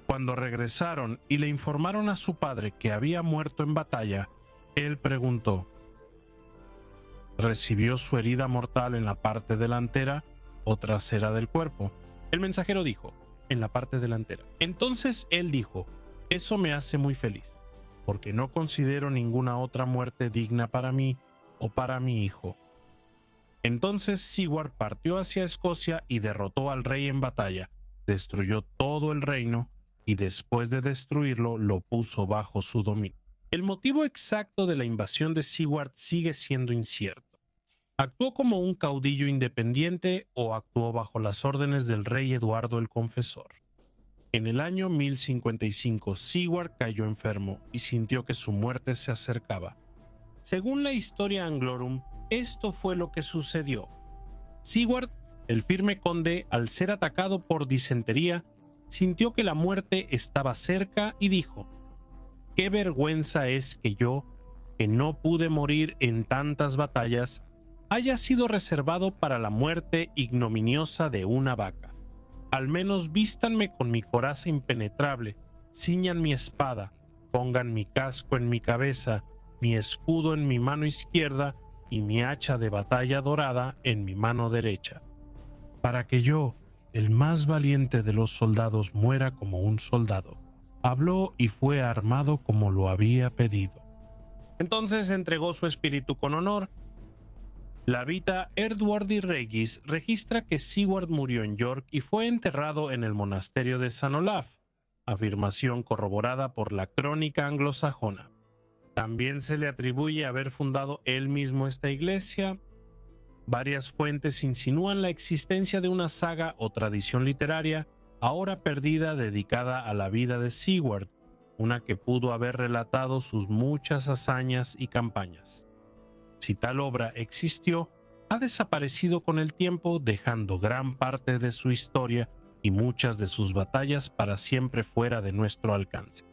Cuando regresaron y le informaron a su padre que había muerto en batalla, él preguntó: ¿recibió su herida mortal en la parte delantera o trasera del cuerpo? El mensajero dijo: en la parte delantera. Entonces él dijo: eso me hace muy feliz, porque no considero ninguna otra muerte digna para mí o para mi hijo. Entonces Siward partió hacia Escocia y derrotó al rey en batalla, destruyó todo el reino y después de destruirlo lo puso bajo su dominio. El motivo exacto de la invasión de Siward sigue siendo incierto. ¿Actuó como un caudillo independiente o actuó bajo las órdenes del rey Eduardo el Confesor? En el año 1055, Siward cayó enfermo y sintió que su muerte se acercaba. Según la Historia Anglorum, esto fue lo que sucedió. Siward, el firme conde, al ser atacado por disentería, sintió que la muerte estaba cerca y dijo: «Qué vergüenza es que yo, que no pude morir en tantas batallas, haya sido reservado para la muerte ignominiosa de una vaca. Al menos vístanme con mi coraza impenetrable, ciñan mi espada, pongan mi casco en mi cabeza, mi escudo en mi mano izquierda y mi hacha de batalla dorada en mi mano derecha, para que yo, el más valiente de los soldados, muera como un soldado». Habló y fue armado como lo había pedido. Entonces entregó su espíritu con honor La Vita Eardwardi Regis registra que Sigurd murió en York y fue enterrado en el monasterio de San Olaf, afirmación corroborada por la crónica anglosajona. También se le atribuye haber fundado él mismo esta iglesia. Varias fuentes insinúan la existencia de una saga o tradición literaria ahora perdida dedicada a la vida de Sigurd, una que pudo haber relatado sus muchas hazañas y campañas. Si tal obra existió, ha desaparecido con el tiempo, dejando gran parte de su historia y muchas de sus batallas para siempre fuera de nuestro alcance.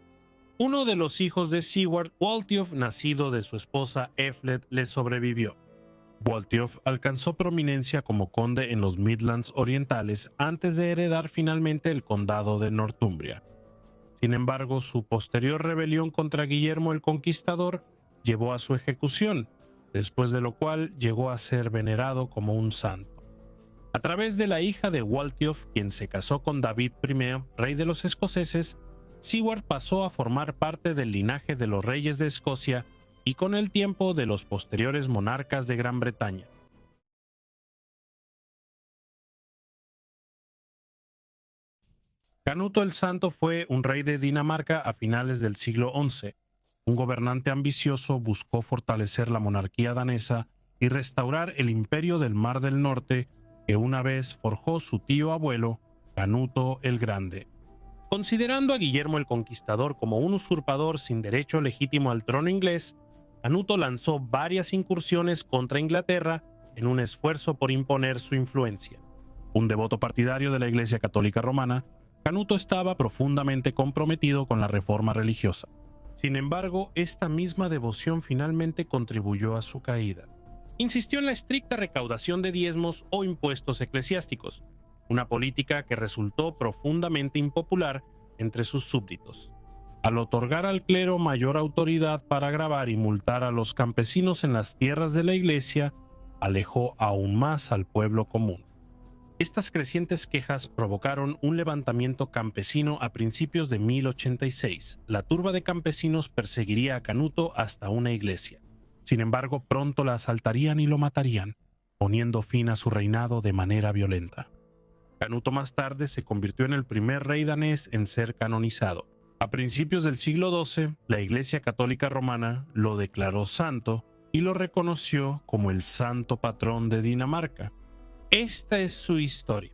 Uno de los hijos de Sigurd, Waltheof, nacido de su esposa Efled, le sobrevivió. Waltheof alcanzó prominencia como conde en los Midlands orientales antes de heredar finalmente el condado de Northumbria. Sin embargo, su posterior rebelión contra Guillermo el Conquistador llevó a su ejecución, después de lo cual llegó a ser venerado como un santo. A través de la hija de Waltheof, quien se casó con David I, rey de los escoceses, Sigurd pasó a formar parte del linaje de los reyes de Escocia y con el tiempo de los posteriores monarcas de Gran Bretaña. Canuto el Santo fue un rey de Dinamarca a finales del siglo XI. Un gobernante ambicioso buscó fortalecer la monarquía danesa y restaurar el imperio del Mar del Norte que una vez forjó su tío abuelo, Canuto el Grande. Considerando a Guillermo el Conquistador como un usurpador sin derecho legítimo al trono inglés, Canuto lanzó varias incursiones contra Inglaterra en un esfuerzo por imponer su influencia. Un devoto partidario de la Iglesia Católica Romana, Canuto estaba profundamente comprometido con la reforma religiosa. Sin embargo, esta misma devoción finalmente contribuyó a su caída. Insistió en la estricta recaudación de diezmos o impuestos eclesiásticos, una política que resultó profundamente impopular entre sus súbditos. Al otorgar al clero mayor autoridad para gravar y multar a los campesinos en las tierras de la iglesia, alejó aún más al pueblo común. Estas crecientes quejas provocaron un levantamiento campesino a principios de 1086. La turba de campesinos perseguiría a Canuto hasta una iglesia. Sin embargo, pronto la asaltarían y lo matarían, poniendo fin a su reinado de manera violenta. Canuto más tarde se convirtió en el primer rey danés en ser canonizado. A principios del siglo XII, la Iglesia Católica Romana lo declaró santo y lo reconoció como el santo patrón de Dinamarca. Esta es su historia.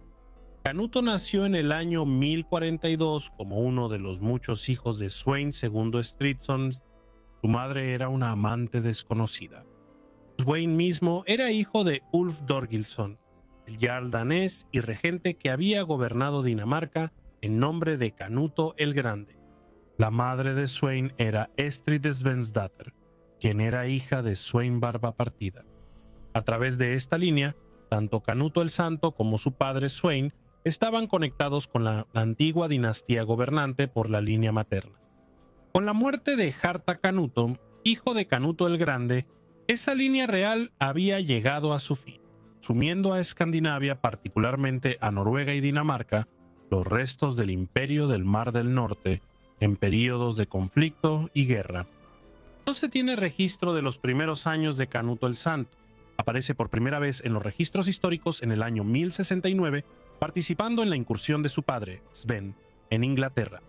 Canuto nació en el año 1042 como uno de los muchos hijos de Sweyn II Stridsson. Su madre era una amante desconocida. Sweyn mismo era hijo de Ulf Thorgilsson, el jarl danés y regente que había gobernado Dinamarca en nombre de Canuto el Grande. La madre de Sweyn era Estrid Svensdatter, quien era hija de Sweyn Barba Partida. A través de esta línea, tanto Canuto el Santo como su padre Sweyn estaban conectados con la antigua dinastía gobernante por la línea materna. Con la muerte de Harta Canuto, hijo de Canuto el Grande, esa línea real había llegado a su fin, sumiendo a Escandinavia, particularmente a Noruega y Dinamarca, los restos del Imperio del Mar del Norte, en períodos de conflicto y guerra. No se tiene registro de los primeros años de Canuto el Santo. Aparece por primera vez en los registros históricos en el año 1069, participando en la incursión de su padre, Sven, en Inglaterra.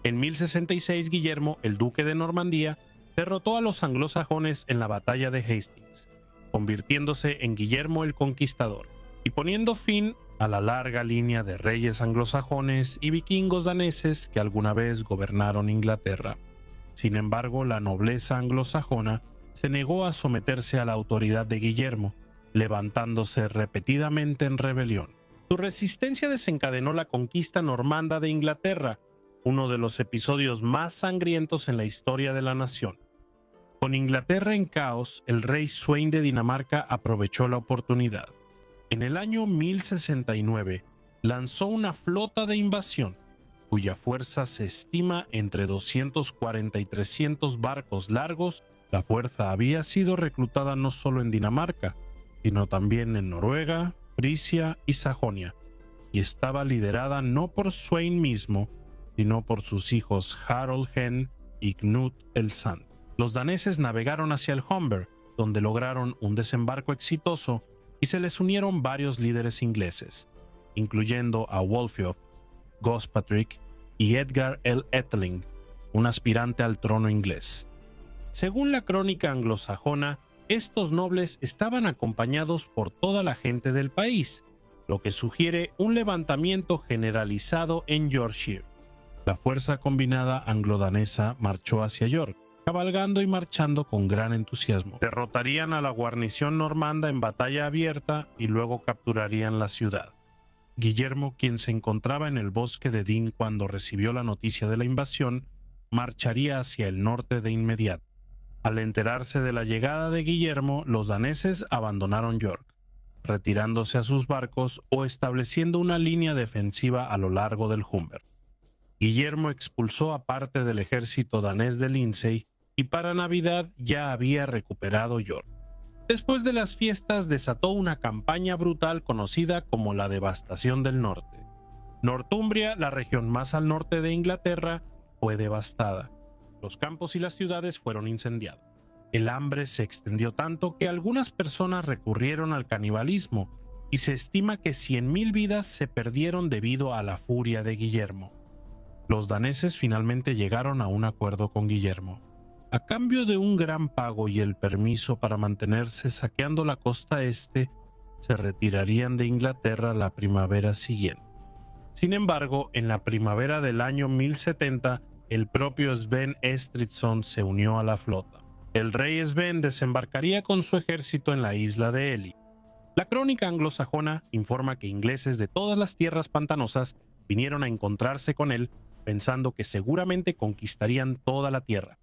En 1066, Guillermo, el duque de Normandía, derrotó a los anglosajones en la batalla de Hastings, convirtiéndose en Guillermo el Conquistador y poniendo fin a la larga línea de reyes anglosajones y vikingos daneses que alguna vez gobernaron Inglaterra. Sin embargo, la nobleza anglosajona se negó a someterse a la autoridad de Guillermo, levantándose repetidamente en rebelión. Su resistencia desencadenó la conquista normanda de Inglaterra, uno de los episodios más sangrientos en la historia de la nación. Con Inglaterra en caos, el rey Sweyn de Dinamarca aprovechó la oportunidad. En el año 1069 lanzó una flota de invasión, cuya fuerza se estima entre 240 y 300 barcos largos. La fuerza había sido reclutada no solo en Dinamarca, sino también en Noruega, Frisia y Sajonia, y estaba liderada no por Sweyn mismo, sino por sus hijos Harold Hen y Knut el Santo. Los daneses navegaron hacia el Humber, donde lograron un desembarco exitoso y se les unieron varios líderes ingleses, incluyendo a Wulfiof, Gospatrick y Edgar el Ætheling, un aspirante al trono inglés. Según la crónica anglosajona, estos nobles estaban acompañados por toda la gente del país, lo que sugiere un levantamiento generalizado en Yorkshire. La fuerza combinada anglo-danesa marchó hacia York, cabalgando y marchando con gran entusiasmo. Derrotarían a la guarnición normanda en batalla abierta y luego capturarían la ciudad. Guillermo, quien se encontraba en el bosque de Dean cuando recibió la noticia de la invasión, marcharía hacia el norte de inmediato. Al enterarse de la llegada de Guillermo, los daneses abandonaron York, retirándose a sus barcos o estableciendo una línea defensiva a lo largo del Humber. Guillermo expulsó a parte del ejército danés de Lindsey y para Navidad ya había recuperado York. Después de las fiestas desató una campaña brutal conocida como la Devastación del Norte. Northumbria, la región más al norte de Inglaterra, fue devastada. Los campos y las ciudades fueron incendiados. El hambre se extendió tanto que algunas personas recurrieron al canibalismo y se estima que 100.000 vidas se perdieron debido a la furia de Guillermo. Los daneses finalmente llegaron a un acuerdo con Guillermo. A cambio de un gran pago y el permiso para mantenerse saqueando la costa este, se retirarían de Inglaterra la primavera siguiente. Sin embargo, en la primavera del año 1070, el propio Sven Estridsson se unió a la flota. El rey Sven desembarcaría con su ejército en la isla de Ely. La crónica anglosajona informa que ingleses de todas las tierras pantanosas vinieron a encontrarse con él, pensando que seguramente conquistarían toda la tierra.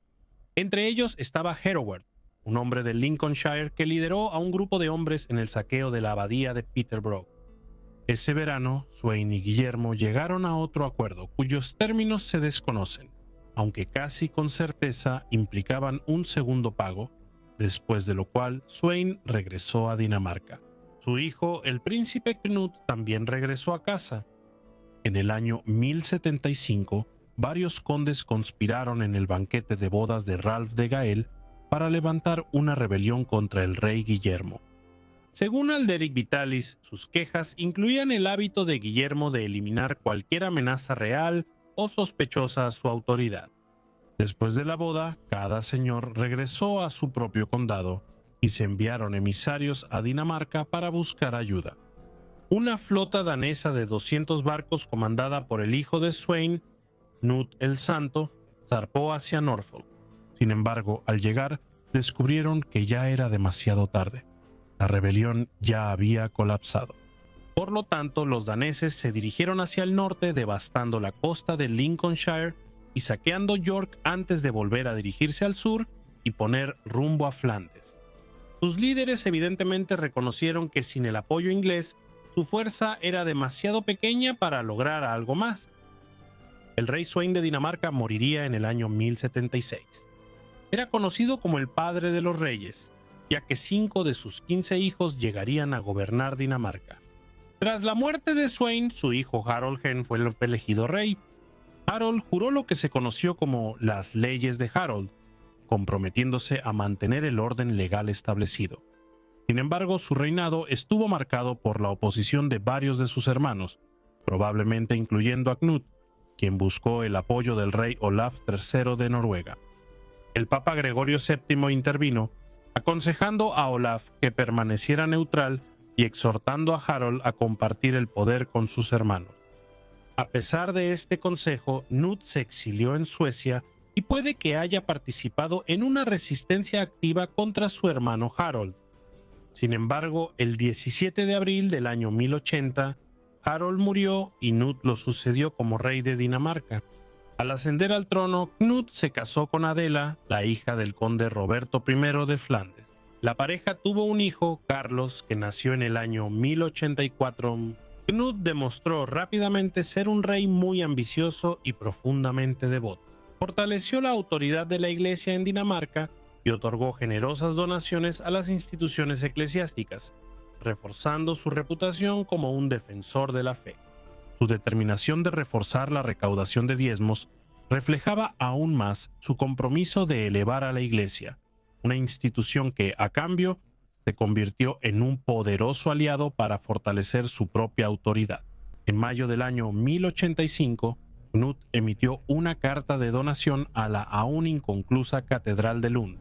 Entre ellos estaba Hereward, un hombre de Lincolnshire que lideró a un grupo de hombres en el saqueo de la abadía de Peterborough. Ese verano, Sweyn y Guillermo llegaron a otro acuerdo cuyos términos se desconocen, aunque casi con certeza implicaban un segundo pago, después de lo cual Sweyn regresó a Dinamarca. Su hijo, el príncipe Knut, también regresó a casa. En el año 1075, varios condes conspiraron en el banquete de bodas de Ralph de Gael para levantar una rebelión contra el rey Guillermo. Según Alderic Vitalis, sus quejas incluían el hábito de Guillermo de eliminar cualquier amenaza real o sospechosa a su autoridad. Después de la boda, cada señor regresó a su propio condado y se enviaron emisarios a Dinamarca para buscar ayuda. Una flota danesa de 200 barcos comandada por el hijo de Sweyn, Knut el Santo, zarpó hacia Norfolk. Sin embargo, al llegar, descubrieron que ya era demasiado tarde. La rebelión ya había colapsado. Por lo tanto, los daneses se dirigieron hacia el norte, devastando la costa de Lincolnshire y saqueando York antes de volver a dirigirse al sur y poner rumbo a Flandes. Sus líderes evidentemente reconocieron que sin el apoyo inglés, su fuerza era demasiado pequeña para lograr algo más. El rey Sweyn de Dinamarca moriría en el año 1076. Era conocido como el padre de los reyes, ya que 5 de sus 15 hijos llegarían a gobernar Dinamarca. Tras la muerte de Sweyn, su hijo Harald fue el elegido rey. Harold juró lo que se conoció como las leyes de Harold, comprometiéndose a mantener el orden legal establecido. Sin embargo, su reinado estuvo marcado por la oposición de varios de sus hermanos, probablemente incluyendo a Knut, quien buscó el apoyo del rey Olaf III de Noruega. El Papa Gregorio VII intervino, aconsejando a Olaf que permaneciera neutral y exhortando a Harold a compartir el poder con sus hermanos. A pesar de este consejo, Knut se exilió en Suecia y puede que haya participado en una resistencia activa contra su hermano Harold. Sin embargo, el 17 de abril del año 1080, Harold murió y Knut lo sucedió como rey de Dinamarca. Al ascender al trono, Knut se casó con Adela, la hija del conde Roberto I de Flandes. La pareja tuvo un hijo, Carlos, que nació en el año 1084. Knut demostró rápidamente ser un rey muy ambicioso y profundamente devoto. Fortaleció la autoridad de la Iglesia en Dinamarca y otorgó generosas donaciones a las instituciones eclesiásticas, reforzando su reputación como un defensor de la fe. Su determinación de reforzar la recaudación de diezmos reflejaba aún más su compromiso de elevar a la Iglesia, una institución que, a cambio, se convirtió en un poderoso aliado para fortalecer su propia autoridad. En mayo del año 1085, Knut emitió una carta de donación a la aún inconclusa Catedral de Lund,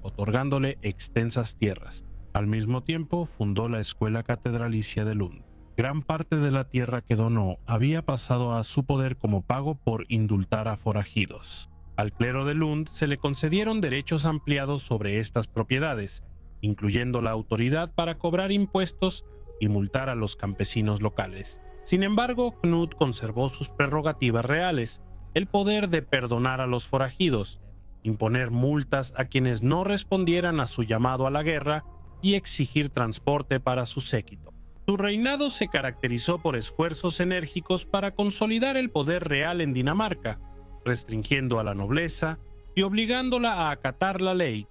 otorgándole extensas tierras. Al mismo tiempo, fundó la Escuela Catedralicia de Lund. Gran parte de la tierra que donó había pasado a su poder como pago por indultar a forajidos. Al clero de Lund se le concedieron derechos ampliados sobre estas propiedades, incluyendo la autoridad para cobrar impuestos y multar a los campesinos locales. Sin embargo, Knut conservó sus prerrogativas reales, el poder de perdonar a los forajidos, imponer multas a quienes no respondieran a su llamado a la guerra y exigir transporte para su séquito. Su reinado se caracterizó por esfuerzos enérgicos para consolidar el poder real en Dinamarca, restringiendo a la nobleza y obligándola a acatar la ley.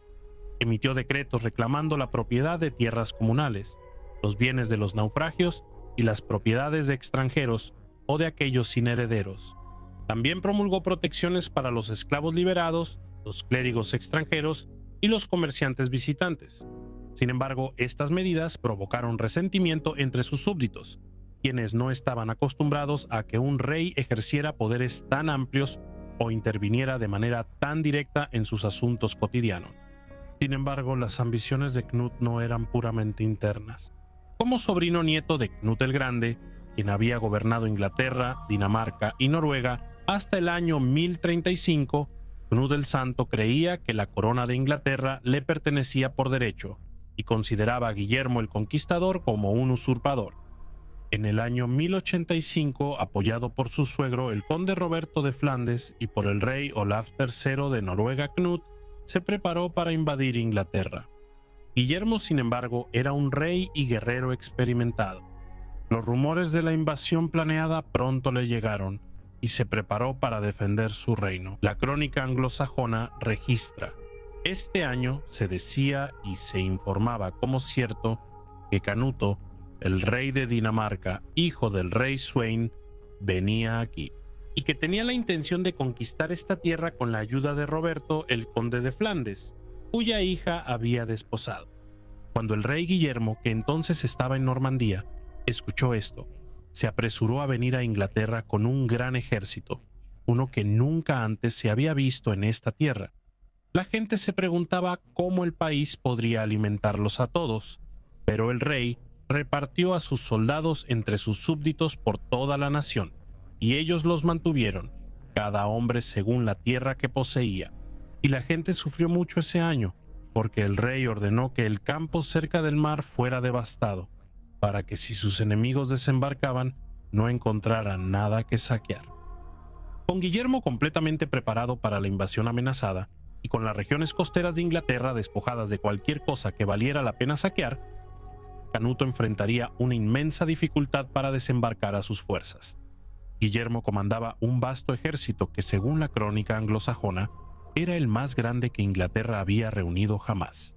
Emitió decretos reclamando la propiedad de tierras comunales, los bienes de los naufragios y las propiedades de extranjeros o de aquellos sin herederos. También promulgó protecciones para los esclavos liberados, los clérigos extranjeros y los comerciantes visitantes. Sin embargo, estas medidas provocaron resentimiento entre sus súbditos, quienes no estaban acostumbrados a que un rey ejerciera poderes tan amplios o interviniera de manera tan directa en sus asuntos cotidianos. Sin embargo, las ambiciones de Knut no eran puramente internas. Como sobrino nieto de Knut el Grande, quien había gobernado Inglaterra, Dinamarca y Noruega hasta el año 1035, Knut el Santo creía que la corona de Inglaterra le pertenecía por derecho y consideraba a Guillermo el Conquistador como un usurpador. En el año 1085, apoyado por su suegro el conde Roberto de Flandes y por el rey Olaf III de Noruega Knut, se preparó para invadir Inglaterra. Guillermo, sin embargo, era un rey y guerrero experimentado. Los rumores de la invasión planeada pronto le llegaron y se preparó para defender su reino. La crónica anglosajona registra: este año se decía y se informaba como cierto que Canuto, el rey de Dinamarca, hijo del rey Sweyn, venía aquí, y que tenía la intención de conquistar esta tierra con la ayuda de Roberto, el conde de Flandes, cuya hija había desposado. Cuando el rey Guillermo, que entonces estaba en Normandía, escuchó esto, se apresuró a venir a Inglaterra con un gran ejército, uno que nunca antes se había visto en esta tierra. La gente se preguntaba cómo el país podría alimentarlos a todos, pero el rey repartió a sus soldados entre sus súbditos por toda la nación, y ellos los mantuvieron, cada hombre según la tierra que poseía. Y la gente sufrió mucho ese año, porque el rey ordenó que el campo cerca del mar fuera devastado, para que si sus enemigos desembarcaban, no encontraran nada que saquear. Con Guillermo completamente preparado para la invasión amenazada, y con las regiones costeras de Inglaterra despojadas de cualquier cosa que valiera la pena saquear, Canuto enfrentaría una inmensa dificultad para desembarcar a sus fuerzas. Guillermo comandaba un vasto ejército que, según la crónica anglosajona, era el más grande que Inglaterra había reunido jamás.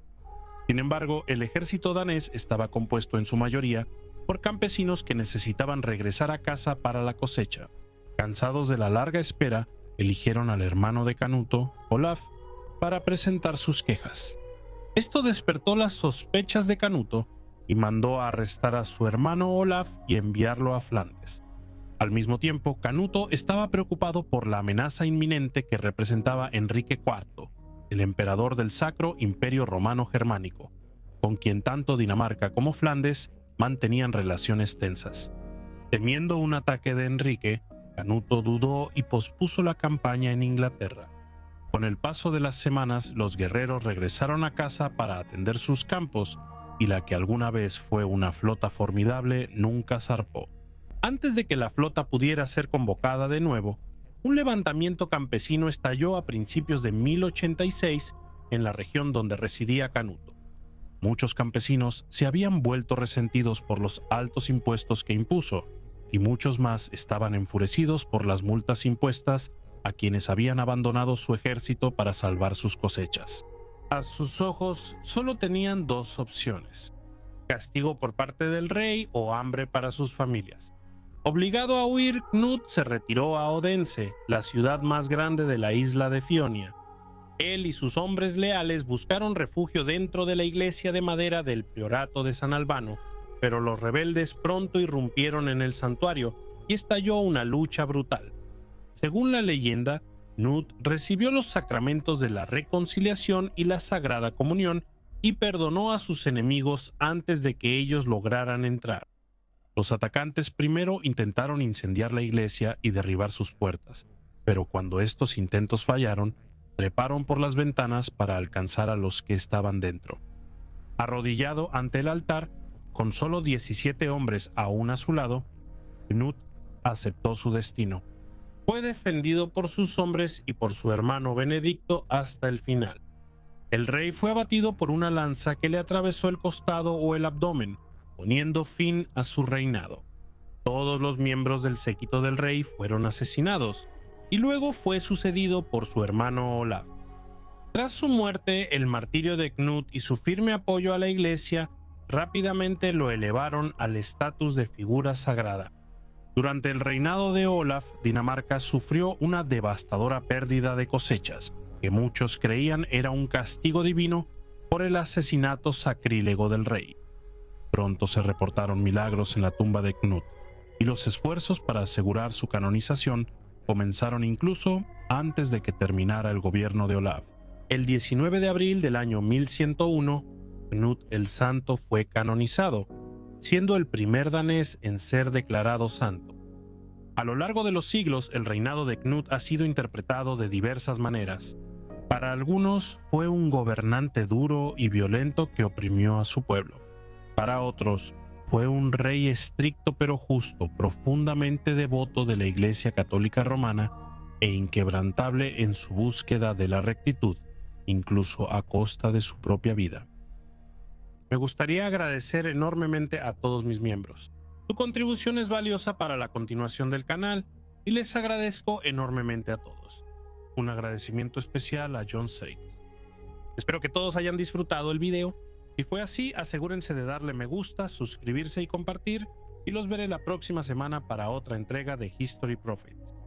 Sin embargo, el ejército danés estaba compuesto en su mayoría por campesinos que necesitaban regresar a casa para la cosecha. Cansados de la larga espera, eligieron al hermano de Canuto, Olaf, para presentar sus quejas. Esto despertó las sospechas de Canuto y mandó a arrestar a su hermano Olaf y enviarlo a Flandes. Al mismo tiempo, Canuto estaba preocupado por la amenaza inminente que representaba Enrique IV, el emperador del Sacro Imperio Romano Germánico, con quien tanto Dinamarca como Flandes mantenían relaciones tensas. Temiendo un ataque de Enrique, Canuto dudó y pospuso la campaña en Inglaterra. Con el paso de las semanas, los guerreros regresaron a casa para atender sus campos, y la que alguna vez fue una flota formidable nunca zarpó. Antes de que la flota pudiera ser convocada de nuevo, un levantamiento campesino estalló a principios de 1086 en la región donde residía Canuto. Muchos campesinos se habían vuelto resentidos por los altos impuestos que impuso, y muchos más estaban enfurecidos por las multas impuestas a quienes habían abandonado su ejército para salvar sus cosechas. A sus ojos solo tenían dos opciones: castigo por parte del rey o hambre para sus familias. Obligado a huir, Knut se retiró a Odense, la ciudad más grande de la isla de Fionia. Él y sus hombres leales buscaron refugio dentro de la iglesia de madera del Priorato de San Albano, pero los rebeldes pronto irrumpieron en el santuario y estalló una lucha brutal. Según la leyenda, Knut recibió los sacramentos de la reconciliación y la Sagrada Comunión y perdonó a sus enemigos antes de que ellos lograran entrar. Los atacantes primero intentaron incendiar la iglesia y derribar sus puertas, pero cuando estos intentos fallaron, treparon por las ventanas para alcanzar a los que estaban dentro. Arrodillado ante el altar, con solo 17 hombres aún a su lado, Knut aceptó su destino. Fue defendido por sus hombres y por su hermano Benedicto hasta el final. El rey fue abatido por una lanza que le atravesó el costado o el abdomen, poniendo fin a su reinado. Todos los miembros del séquito del rey fueron asesinados, y luego fue sucedido por su hermano Olaf. Tras su muerte, el martirio de Knut y su firme apoyo a la iglesia rápidamente lo elevaron al estatus de figura sagrada. Durante el reinado de Olaf, Dinamarca sufrió una devastadora pérdida de cosechas, que muchos creían era un castigo divino por el asesinato sacrílego del rey. Pronto se reportaron milagros en la tumba de Knut, y los esfuerzos para asegurar su canonización comenzaron incluso antes de que terminara el gobierno de Olaf. El 19 de abril del año 1101, Knut el Santo fue canonizado, siendo el primer danés en ser declarado santo. A lo largo de los siglos, el reinado de Knut ha sido interpretado de diversas maneras. Para algunos fue un gobernante duro y violento que oprimió a su pueblo. Para otros, fue un rey estricto pero justo, profundamente devoto de la Iglesia Católica Romana e inquebrantable en su búsqueda de la rectitud, incluso a costa de su propia vida. Me gustaría agradecer enormemente a todos mis miembros. Su contribución es valiosa para la continuación del canal y les agradezco enormemente a todos. Un agradecimiento especial a John Seitz. Espero que todos hayan disfrutado el video. Si fue así, asegúrense de darle me gusta, suscribirse y compartir, y los veré la próxima semana para otra entrega de History Prophets.